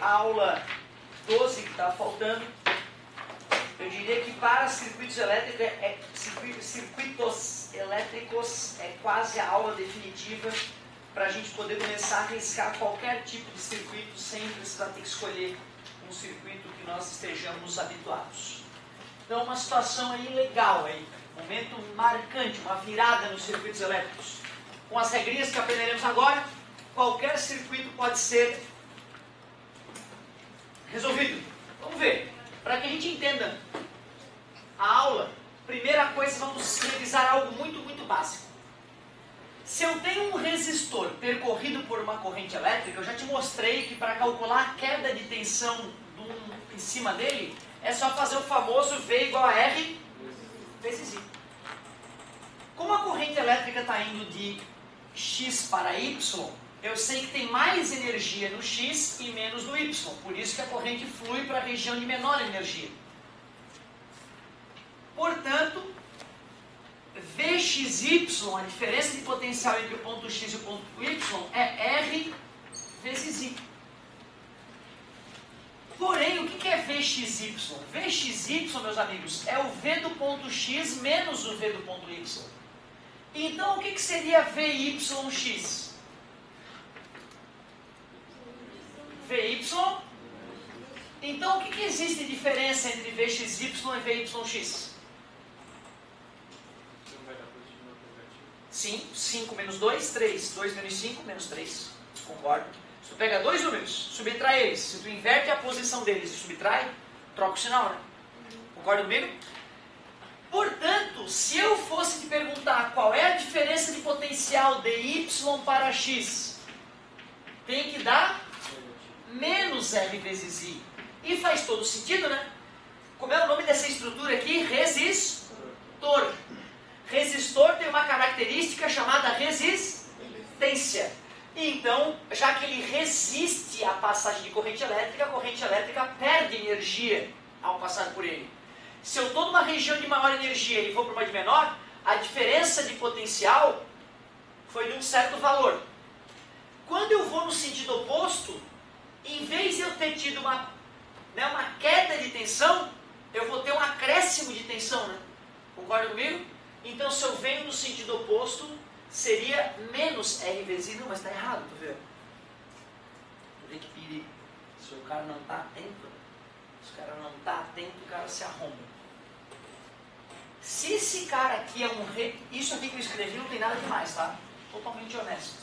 aula 12 que está faltando. Eu diria que para circuitos elétricos é quase a aula definitiva para a gente poder começar a arriscar qualquer tipo de circuito sem precisar ter que escolher um circuito que nós estejamos habituados. Então, uma situação aí legal, aí, momento marcante, uma virada nos circuitos elétricos. Com as regrinhas que aprenderemos agora, qualquer circuito pode ser resolvido. Vamos ver. Para que a gente entenda a aula, primeira coisa, vamos revisar algo muito básico. Se eu tenho um resistor percorrido por uma corrente elétrica, eu já te mostrei que para calcular a queda de tensão em cima dele, é só fazer o famoso V igual a R vezes I. Como a corrente elétrica está indo de X para Y, eu sei que tem mais energia no X e menos no Y. Por isso que a corrente flui para a região de menor energia. Portanto, Vxy, a diferença de potencial entre o ponto X e o ponto Y, é R vezes I. Porém, o que é Vxy? Vxy, meus amigos, é o V do ponto X menos o V do ponto Y. Então, o que seria Vyx? Vy. Então, o que existe de diferença entre Vxy e Vyx? Sim, 5 menos 2, 3. 2 menos 5, menos 3. Concordo. Se tu pega dois números, subtrai eles. Se tu inverte a posição deles e subtrai, troca o sinal, né? Concorda comigo? Portanto, se eu fosse te perguntar qual é a diferença de potencial de Y para X, tem que dar menos R vezes I. E faz todo sentido, né? Como é o nome dessa estrutura aqui? Resistor. Resistor tem uma característica chamada resistência. Então, já que ele resiste à passagem de corrente elétrica, a corrente elétrica perde energia ao passar por ele. Se eu estou numa região de maior energia e vou para uma de menor, a diferença de potencial foi de um certo valor. Quando eu vou no sentido oposto, em vez de eu ter tido uma queda de tensão, eu vou ter um acréscimo de tensão, né? Concorda comigo? Então, se eu venho no sentido oposto, seria menos R vezes I. Não, mas está errado, tu vê? Tu vê que perigo. Se o cara não está atento, o cara se arromba. Se esse cara aqui é um isso aqui que eu escrevi não tem nada demais, tá? Totalmente honesto.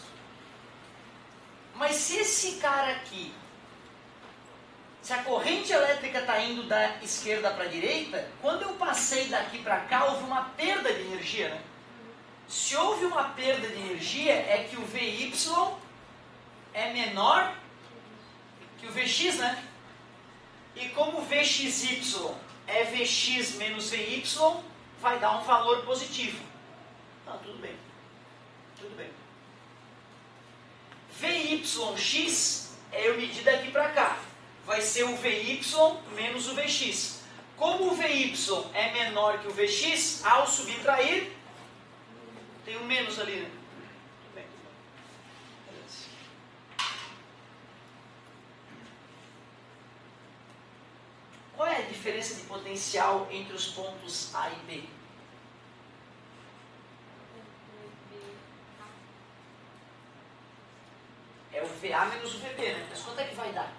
Mas se esse cara aqui, se a corrente elétrica está indo da esquerda para a direita, quando eu passei daqui para cá, houve uma perda de energia, né? Se houve uma perda de energia, é que o Vy é menor que o Vx, né? E como o Vxy é Vx menos Vy, vai dar um valor positivo. Não, tudo bem. Tudo bem. Vyx é eu medir daqui para cá. Vai ser o Vy menos o Vx. Como o Vy é menor que o Vx, ao subtrair, tem um menos ali, né? Tudo bem. Beleza. Qual é a diferença de potencial entre os pontos A e B? É o VA menos o VB, né? Mas quanto é que vai dar?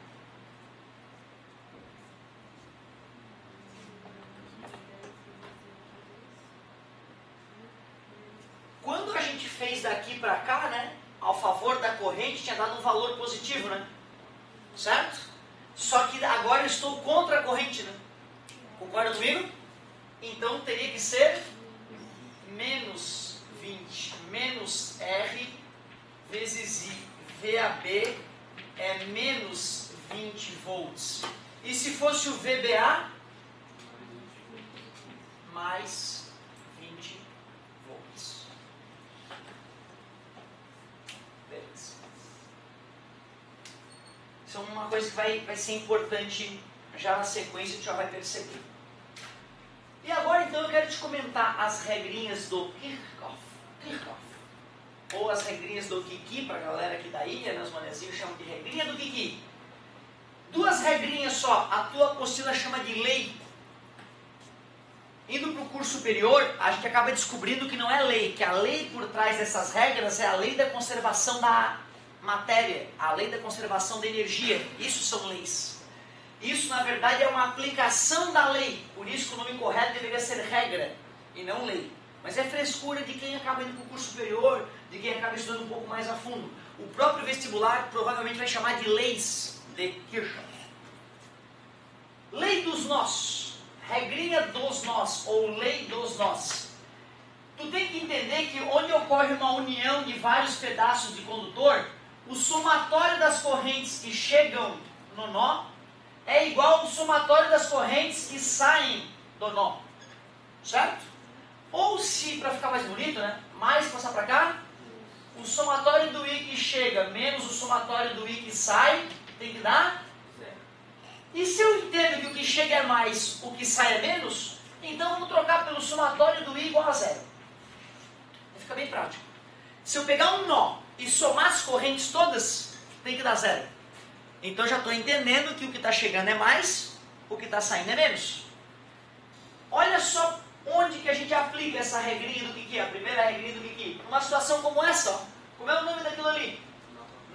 Quando a gente fez daqui para cá, né? Ao favor da corrente, tinha dado um valor positivo, né? Certo? Só que agora eu estou contra a corrente, né? Concorda comigo? Então teria que ser menos 20, menos R vezes I. VAB é menos 20 volts. E se fosse o VBA? Mais 20 volts. Beleza. Isso é uma coisa que vai ser importante já na sequência, a gente já vai perceber. E agora então eu quero te comentar as regrinhas do Kirchhoff. Ou as regrinhas do Kiki, para a galera aqui da ilha, né, os manezinhos chamam de regrinha do Kiki. Duas regrinhas só, a tua apostila chama de lei. Indo para o curso superior, a gente acaba descobrindo que não é lei, que a lei por trás dessas regras é a lei da conservação da matéria, a lei da conservação da energia. Isso são leis. Isso, na verdade, é uma aplicação da lei. Por isso que o nome correto deveria ser regra e não lei. Mas é frescura de quem acaba indo para o curso superior, de quem acaba estudando um pouco mais a fundo. O próprio vestibular provavelmente vai chamar de leis de Kirchhoff. Lei dos nós. Regrinha dos nós, ou lei dos nós. Tu tem que entender que onde ocorre uma união de vários pedaços de condutor, o somatório das correntes que chegam no nó é igual ao somatório das correntes que saem do nó. Certo? Ou se, para ficar mais bonito, né? Mais passar para cá, o somatório do I que chega menos o somatório do I que sai, tem que dar? E se eu entendo que o que chega é mais, o que sai é menos, então vamos trocar pelo somatório do I igual a zero. Fica bem prático. Se eu pegar um nó e somar as correntes todas, tem que dar zero. Então já estou entendendo que o que está chegando é mais, o que está saindo é menos. Olha só onde que a gente aplica essa regrinha do que é, a primeira regrinha do que é. Uma situação como essa, ó. Como é o nome daquilo ali?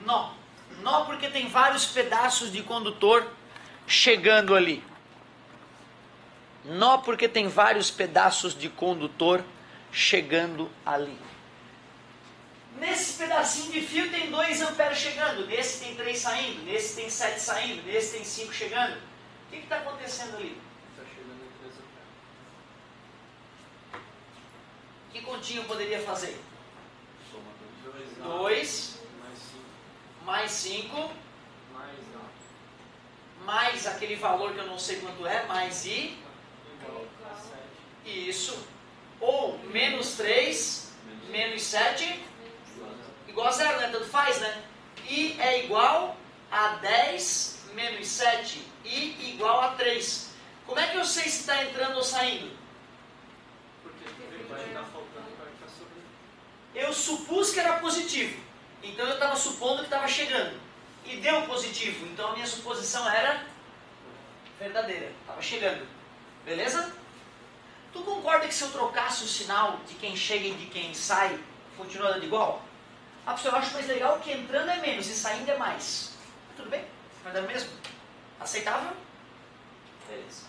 Nó. Nó porque tem vários pedaços de condutor chegando ali. Nó porque tem vários pedaços de condutor chegando ali. Nesse pedacinho de fio tem 2 amperes chegando, nesse tem 3 saindo, nesse tem 7 saindo, nesse tem 5 chegando. O que está acontecendo ali? Está chegando 3 amperes. Que continha eu poderia fazer? Soma 2 mais 5 mais 5 mais A mais aquele valor que eu não sei quanto é, mais I, igual a 7 isso, ou menos 3, menos 7, igual a 0, né? Tanto faz, né? I é igual a 10 menos 7, I igual a 3. Como é que eu sei se está entrando ou saindo? porque vai estar faltando, vai estar sobre. Eu supus que era positivo, então eu estava supondo que estava chegando. E deu positivo, então a minha suposição era verdadeira, estava chegando. Beleza? Tu concorda que se eu trocasse o sinal de quem chega e de quem sai, continua dando igual? Ah, pessoal, eu acho mais legal que entrando é menos e saindo é mais. Tudo bem? Vai dar mesmo? Aceitável? Beleza.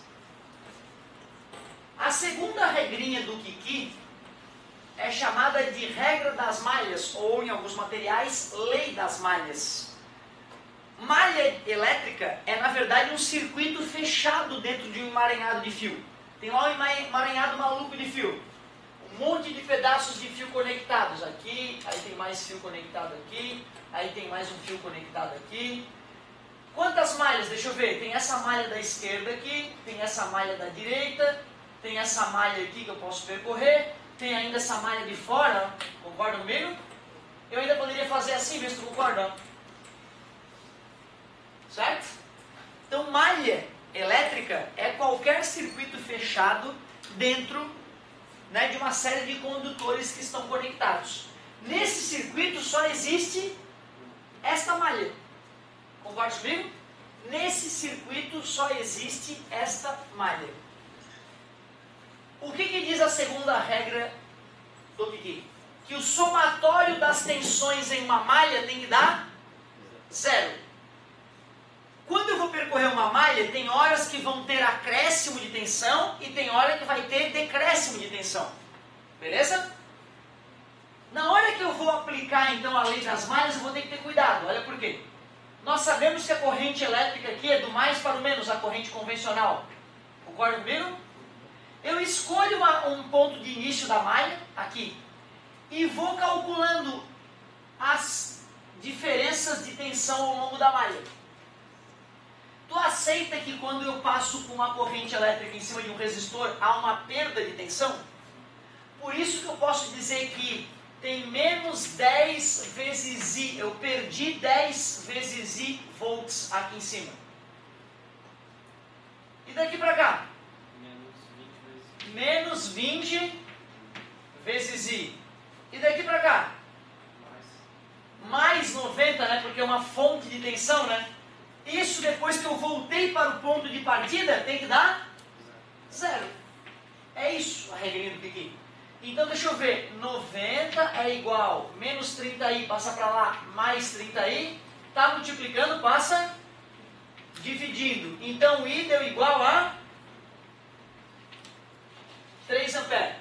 A segunda regrinha do Kiki é chamada de regra das malhas, ou em alguns materiais, lei das malhas. Malha elétrica é, na verdade, um circuito fechado dentro de um emaranhado de fio. Tem lá um emaranhado maluco de fio. Um monte de pedaços de fio conectados aqui, aí tem mais fio conectado aqui, aí tem mais um fio conectado aqui. Quantas malhas? Deixa eu ver. Tem essa malha da esquerda aqui, tem essa malha da direita, tem essa malha aqui que eu posso percorrer, tem ainda essa malha de fora, concorda comigo? Eu ainda poderia fazer assim, vê se tu concorda. Certo? Então, malha elétrica é qualquer circuito fechado dentro, né, de uma série de condutores que estão conectados. Nesse circuito só existe esta malha. Concorda comigo? Nesse circuito só existe esta malha. O que diz a segunda regra do Kiki? Que o somatório das tensões em uma malha tem que dar zero. Quando eu vou percorrer uma malha, tem horas que vão ter acréscimo de tensão e tem hora que vai ter decréscimo de tensão. Beleza? Na hora que eu vou aplicar então a lei das malhas, eu vou ter que ter cuidado. Olha por quê. Nós sabemos que a corrente elétrica aqui é do mais para o menos, a corrente convencional. Concorda comigo? Eu escolho um ponto de início da malha, aqui, e vou calculando as diferenças de tensão ao longo da malha. Tu aceita que quando eu passo com uma corrente elétrica em cima de um resistor, há uma perda de tensão? Por isso que eu posso dizer que tem menos 10 vezes I, eu perdi 10 vezes I volts aqui em cima. E daqui para cá? Menos 20 vezes I. E daqui para cá? Mais 90, né? Porque é uma fonte de tensão, né? Isso depois que eu voltei para o ponto de partida, tem que dar 0. É isso a regrinha do Kiki. Então deixa eu ver, 90 é igual, menos 30i passa para lá, mais 30i, está multiplicando, passa dividindo. Então I deu igual a 3 amperes.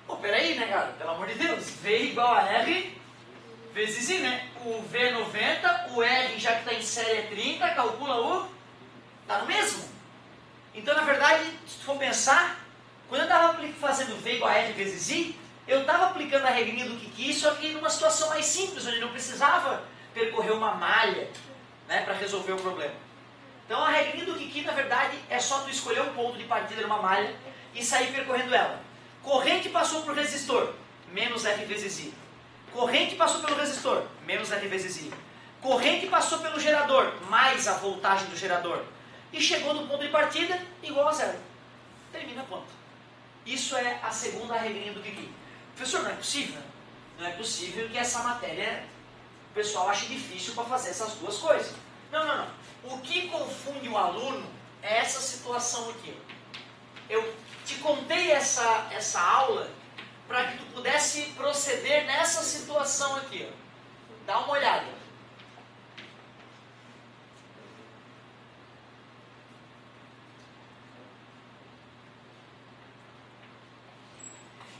Pô, peraí, né, cara? Pelo amor de Deus, V igual a R vezes I, né? O V é 90, o R, já que está em série, é 30, calcula o... Está no mesmo. Então, na verdade, se for pensar, quando eu estava fazendo V igual a R vezes I, eu estava aplicando a regrinha do Kiki, só que numa situação mais simples, onde não precisava percorrer uma malha, né, para resolver o problema. Então, a regrinha do Kiki, na verdade, é só tu escolher um ponto de partida numa malha e sair percorrendo ela. Corrente passou por resistor, menos R vezes I. Corrente passou pelo resistor, menos R vezes I. Corrente passou pelo gerador, mais a voltagem do gerador. E chegou no ponto de partida, igual a 0. Termina a conta. Isso é a segunda regrinha do Kiki. Professor, não é possível? Não é possível que essa matéria o pessoal ache difícil para fazer essas duas coisas. Não, não, não. O que confunde o aluno é essa situação aqui. Eu te contei essa aula para que tu pudesse proceder nessa situação aqui. Ó. Dá uma olhada.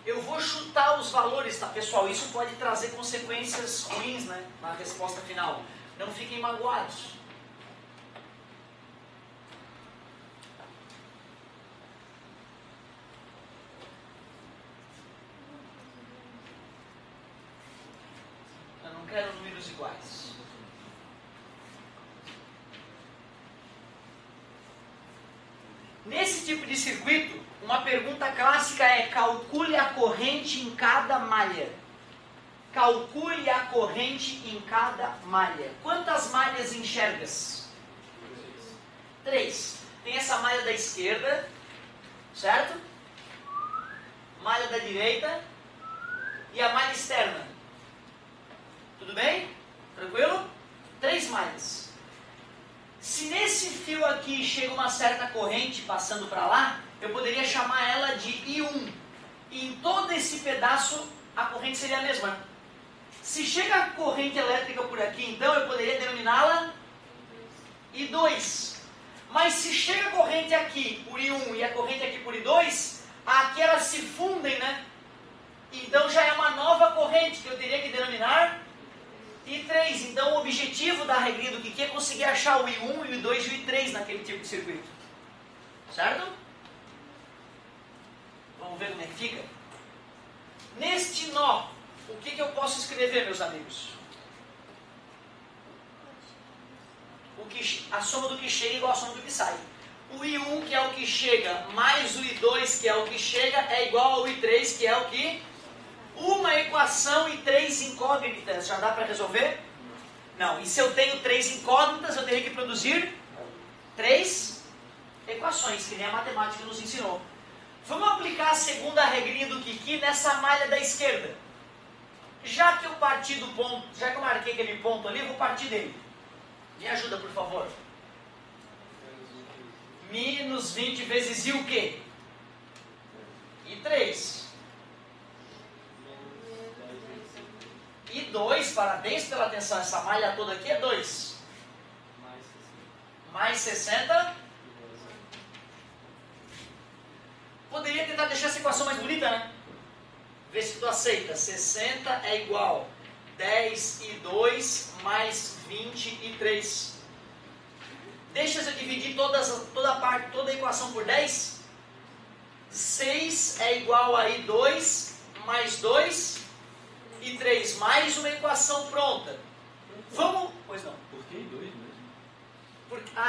Eu vou chutar os valores, tá, pessoal? Isso pode trazer consequências ruins, né, na resposta final. Não fiquem magoados. Eu não quero números iguais. Nesse tipo de circuito, uma pergunta clássica é: calcule a corrente em cada malha. Calcule a corrente em cada malha. Quantas malhas enxergas? 3. Tem essa malha da esquerda, certo? Malha da direita e a malha externa. Tudo bem? Tranquilo? 3 malhas. Se nesse fio aqui chega uma certa corrente passando para lá, eu poderia chamar ela de I1. E em todo esse pedaço, a corrente seria a mesma. Se chega a corrente elétrica por aqui, então eu poderia denominá-la I2. Mas se chega a corrente aqui por I1 e a corrente aqui por I2, aqui elas se fundem, né? Então já é uma nova corrente que eu teria que denominar I3. Então o objetivo da regrinha do Kiki é conseguir achar o I1, o I2 e o I3 naquele tipo de circuito. Certo? Vamos ver como é que fica? Neste nó, o que eu posso escrever, meus amigos? A soma do que chega é igual a soma do que sai. O I1, que é o que chega, mais o I2, que é o que chega, é igual ao I3, que é o que... Uma equação e 3 incógnitas, já dá para resolver? Não. E se eu tenho 3 incógnitas, eu teria que produzir 3 equações, que nem a matemática nos ensinou. Vamos aplicar a segunda regrinha do Kiki nessa malha da esquerda. Já que eu parti do ponto, já que eu marquei aquele ponto ali, eu vou partir dele. Me ajuda, por favor. Menos 20 vezes I o quê? I3. I2, parabéns pela atenção, essa malha toda aqui é 2. Mais 60. Poderia tentar deixar essa equação mais bonita, né? Vê se tu aceita. 60 é igual 10 e 2 mais 20 e 3. Deixa eu dividir toda a equação por 10. 6 é igual a I2 mais 2 e 3. Mais uma equação pronta. Vamos... Pois não. Por que I2 mesmo?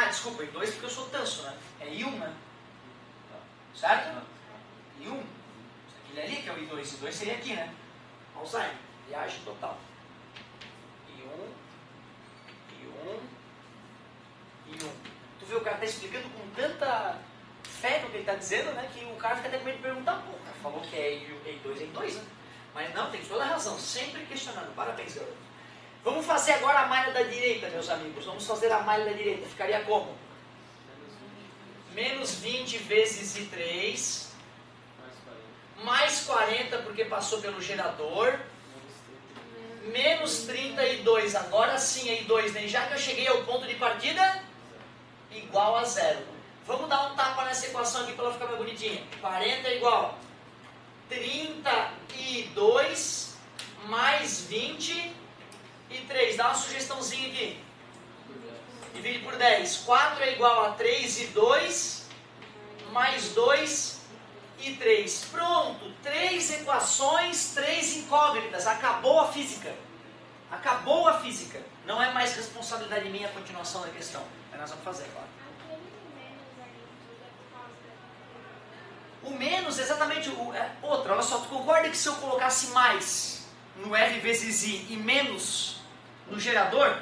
Desculpa, I2 porque eu sou tanso, né? É I1, né? Certo? I1. Aquele ali que é o I2. I2 seria aqui, né? Alzheimer. Viagem total. I1. Tu vê, o cara está explicando com tanta fé no que ele está dizendo, né? Que o cara fica até com medo de perguntar. Pô, o cara falou que é I2, né? Mas não, tem toda a razão. Sempre questionando. Parabéns, garoto. Vamos fazer agora a malha da direita, meus amigos. Vamos fazer a malha da direita. Ficaria como? Menos 20 vezes I3. Mais 40 porque passou pelo gerador. Menos 32. Agora sim é I2, né? Já que eu cheguei ao ponto de partida, igual a zero. Vamos dar um tapa nessa equação aqui para ela ficar mais bonitinha. 40 é igual 32 mais 23. Dá uma sugestãozinha aqui. Divide por 10. 4 é igual a 3 e 2 mais 2 e 3. Pronto. 3 equações, 3 incógnitas. Acabou a física. Acabou a física. Não é mais responsabilidade minha a continuação da questão. Mas nós vamos fazer, claro. O menos, exatamente, outra, olha só, tu concorda que se eu colocasse mais no R vezes I e menos no gerador,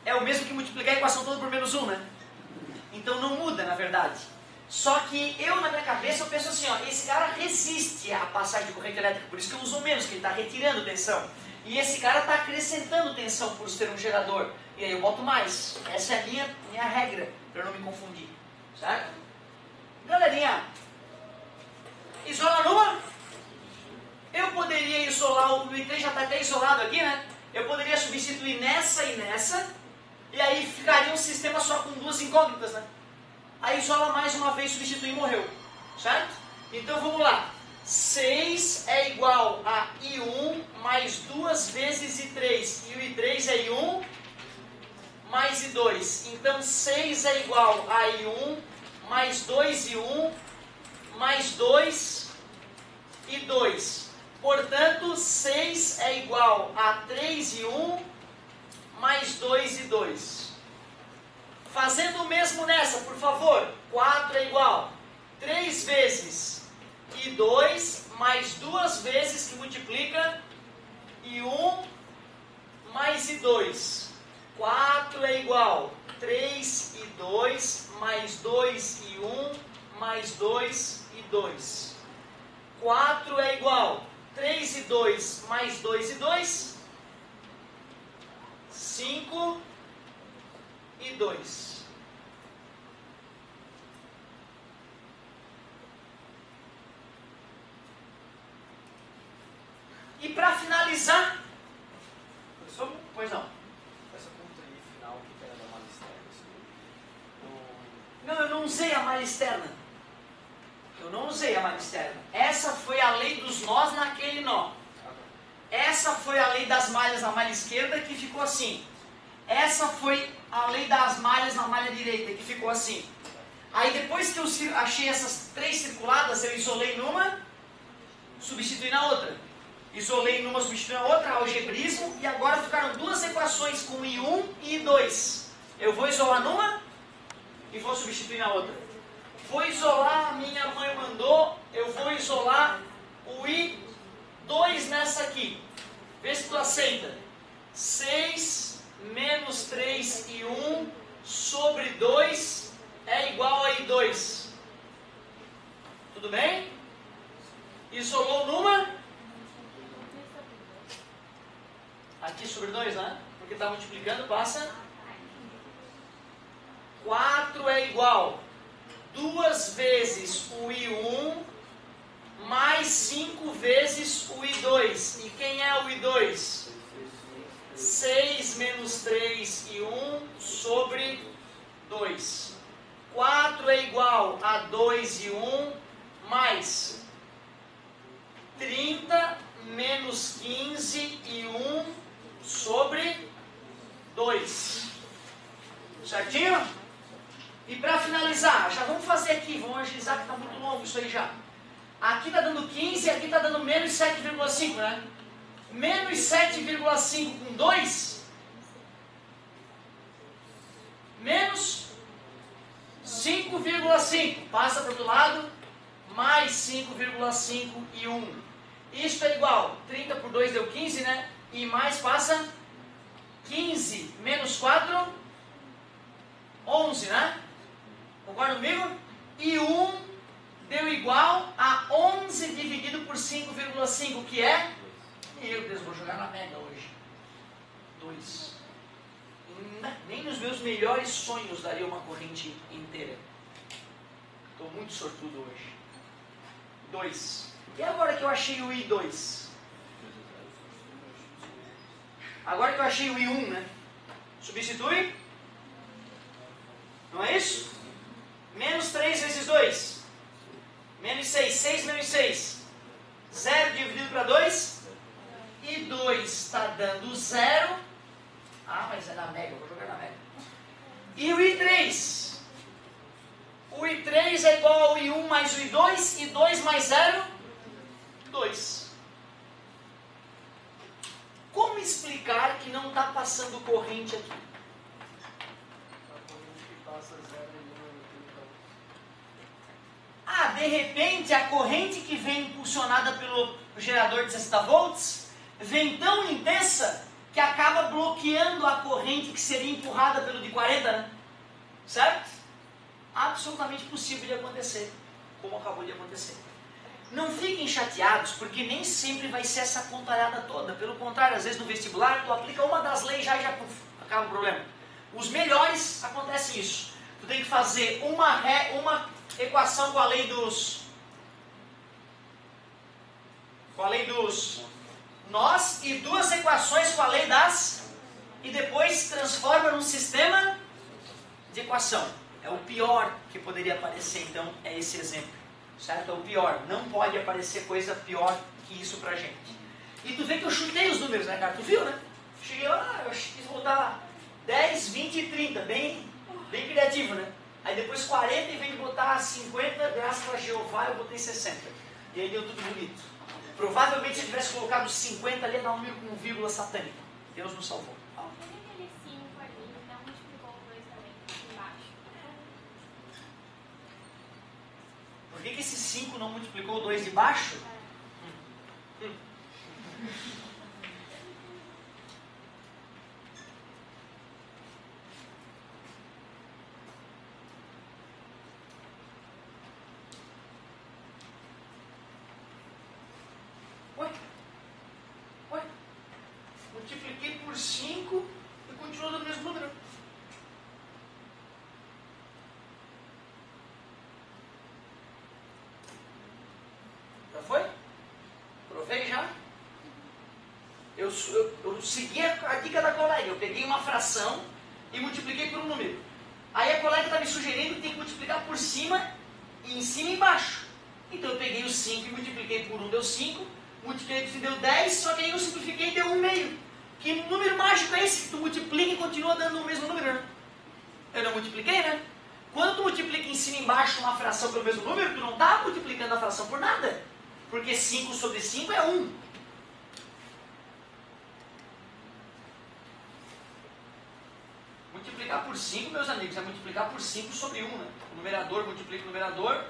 é o mesmo que multiplicar a equação toda por menos 1, né? Então não muda, na verdade. Só que eu, na minha cabeça, eu penso assim, ó, esse cara resiste à passagem de corrente elétrica, por isso que eu uso menos, que ele está retirando tensão. E esse cara está acrescentando tensão por ser um gerador. E aí eu boto mais. Essa é a minha regra, para eu não me confundir. Certo? Galerinha, isola numa. Eu poderia isolar, o I3 já está até isolado aqui, né? Eu poderia substituir nessa e nessa, e aí ficaria um sistema só com duas incógnitas, né? Aí isola mais uma vez, substitui e morreu. Certo? Então vamos lá. 6 é igual a I1 mais 2 vezes I3. E o I3 é I1 mais I2. Então 6 é igual a I1 mais 2I1 mais 2 e 2. Portanto, 6 é igual a 3 e 1 mais 2 e 2. Fazendo o mesmo nessa, por favor. 4 é igual 3 vezes e 2 mais 2 vezes que multiplica e 1 mais e 2. 4 é igual 3 e 2 mais 2 e 1 mais 2 e 2. 4 é igual 3 e 2 mais 2 e 2. 5 e 2. E para finalizar, pois não. Essa conta aí final que era da malha externa, Não, eu não usei a malha externa. Eu não usei a malha externa. Essa foi a lei dos nós naquele nó. Essa foi a lei das malhas na malha esquerda que ficou assim. Essa foi a lei das malhas na malha direita que ficou assim. Aí depois que eu achei essas três circuladas, eu isolei numa, substituí na outra. Isolei numa, substituí na outra, algebrismo, e agora ficaram duas equações com I1 e I2. Eu vou isolar numa e vou substituir na outra. Vou isolar, a minha mãe mandou, eu vou isolar o I2 nessa aqui. Vê se tu aceita. 6 menos 3 e 1 sobre 2 é igual a I2. Tudo bem? Isolou numa. Aqui sobre 2, né? Porque está multiplicando, passa. 4 é igual 2 vezes o I1 mais 5 vezes o I2. E quem é o I2? 6 menos 3 e 1 sobre 2. 4 é igual a 2 e 1 mais 30 menos 15 e 1 sobre 2. Certinho? E para finalizar, já vamos fazer aqui, vamos agilizar que está muito longo isso aí já. Aqui está dando 15 e aqui está dando menos 7,5, né? Menos 7,5 com 2, menos 5,5, passa para o outro lado, mais 5,5 e 1. Isto é igual, 30 por 2 deu 15, né? E mais passa 15 menos 4, 11, né? Concorda comigo? E 1 deu igual a 11 dividido por 5,5, que é... Meu Deus, vou jogar na mega hoje. 2. Nem nos meus melhores sonhos daria uma corrente inteira. Estou muito sortudo hoje. 2. E agora que eu achei o I2? Agora que eu achei o I1, né? Substitui? Não é isso? Menos 3 vezes 2. Menos 6. 6 menos 6. 0 dividido para 2. E 2 está dando 0. Ah, mas é na média, eu vou jogar na média. E o I3? O I3 é igual ao I1 mais o I2. E 2 mais 0? 2. Como explicar que não está passando corrente aqui? Ah, de repente a corrente que vem impulsionada pelo gerador de 60 volts vem tão intensa que acaba bloqueando a corrente que seria empurrada pelo de 40, né? Certo? Absolutamente possível de acontecer, como acabou de acontecer. Não fiquem chateados, porque nem sempre vai ser essa contalhada toda. Pelo contrário, às vezes no vestibular, tu aplica uma das leis já puf, acaba o problema. Os melhores acontece isso. Tu tem que fazer uma equação com a lei dos nós e 2 equações com a lei das e depois transforma num sistema de equação. É o pior que poderia aparecer, então, é esse exemplo. Certo? É o pior. Não pode aparecer coisa pior que isso pra gente. E tu vê que eu chutei os números, né, cara? Tu viu, né? Cheguei lá, eu quis botar 10, 20 e 30. Bem criativo, né? Aí depois 40 e vem de botar 50, graças a Jeová eu botei 60. E aí deu tudo bonito. Provavelmente se eu tivesse colocado 50 ali, ia dar um número com um vírgula satânico. Deus nos salvou. Por que aquele 5 ali não multiplicou o 2 também, embaixo? Por que esse 5 não multiplicou o 2 de baixo? Ué? Multipliquei por 5 e continuou dando o mesmo número. Já foi? Provei já? Eu segui a dica da colega. Eu peguei uma fração e multipliquei por um número. Aí a colega está me sugerindo que tem que multiplicar por cima e em cima e embaixo. Então eu peguei o 5 e multipliquei por 1, deu 5. Multipliquei por 5, deu 10. Só que aí eu simplifiquei e deu 1 meio. Que número mágico é esse que tu multiplica e continua dando o mesmo número, né? Eu não multipliquei, né? Quando tu multiplica em cima e embaixo uma fração pelo mesmo número, tu não está multiplicando a fração por nada. Porque 5 sobre 5 é 1. Multiplicar por 5, meus amigos, é multiplicar por 5 sobre 1, né? O numerador multiplica o numerador,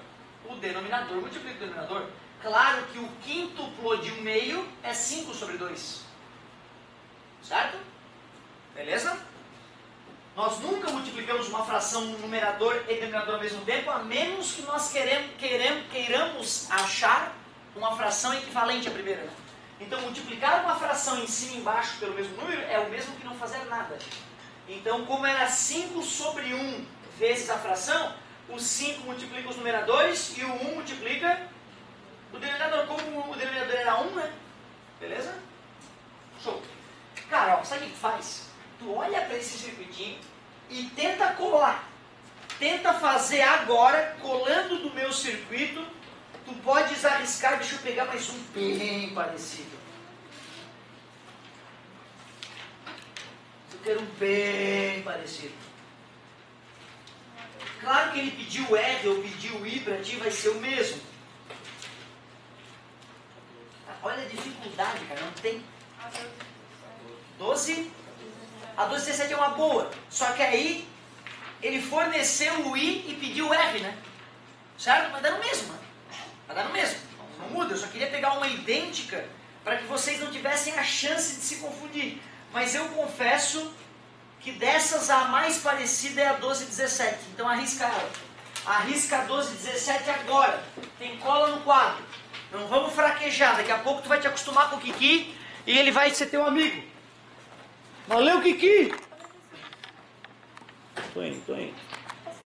o denominador multiplica o denominador. Claro que o quíntuplo de 1 meio é 5 sobre 2. Certo? Beleza? Nós nunca multiplicamos uma fração no numerador e denominador ao mesmo tempo, a menos que nós queiramos achar uma fração equivalente à primeira. Né? Então, multiplicar uma fração em cima e embaixo pelo mesmo número é o mesmo que não fazer nada. Então, como era 5 sobre 1 vezes a fração, o 5 multiplica os numeradores e o 1 multiplica o denominador. Como o denominador era 1, né? Beleza? Show. Cara, ó, sabe o que tu faz? Tu olha para esse circuitinho e tenta colar. Tenta fazer agora, colando do meu circuito. Tu podes arriscar, deixa eu pegar mais um bem parecido. Eu quero um bem parecido. Claro que ele pediu o R ou pediu o I, para ti vai ser o mesmo. Olha a dificuldade, cara, não tem. 12? A 12,17 é uma boa. Só que aí ele forneceu o I e pediu o R, né? Certo? Vai dar no mesmo, né? Vai dar no mesmo. Não muda, eu só queria pegar uma idêntica para que vocês não tivessem a chance de se confundir. Mas eu confesso que dessas a mais parecida é a 12,17. Então arrisca ela. Arrisca a 12,17 agora. Tem cola no quadro. Não vamos fraquejar. Daqui a pouco tu vai te acostumar com o Kiki e ele vai ser teu amigo. Valeu, Kiki! Tô indo.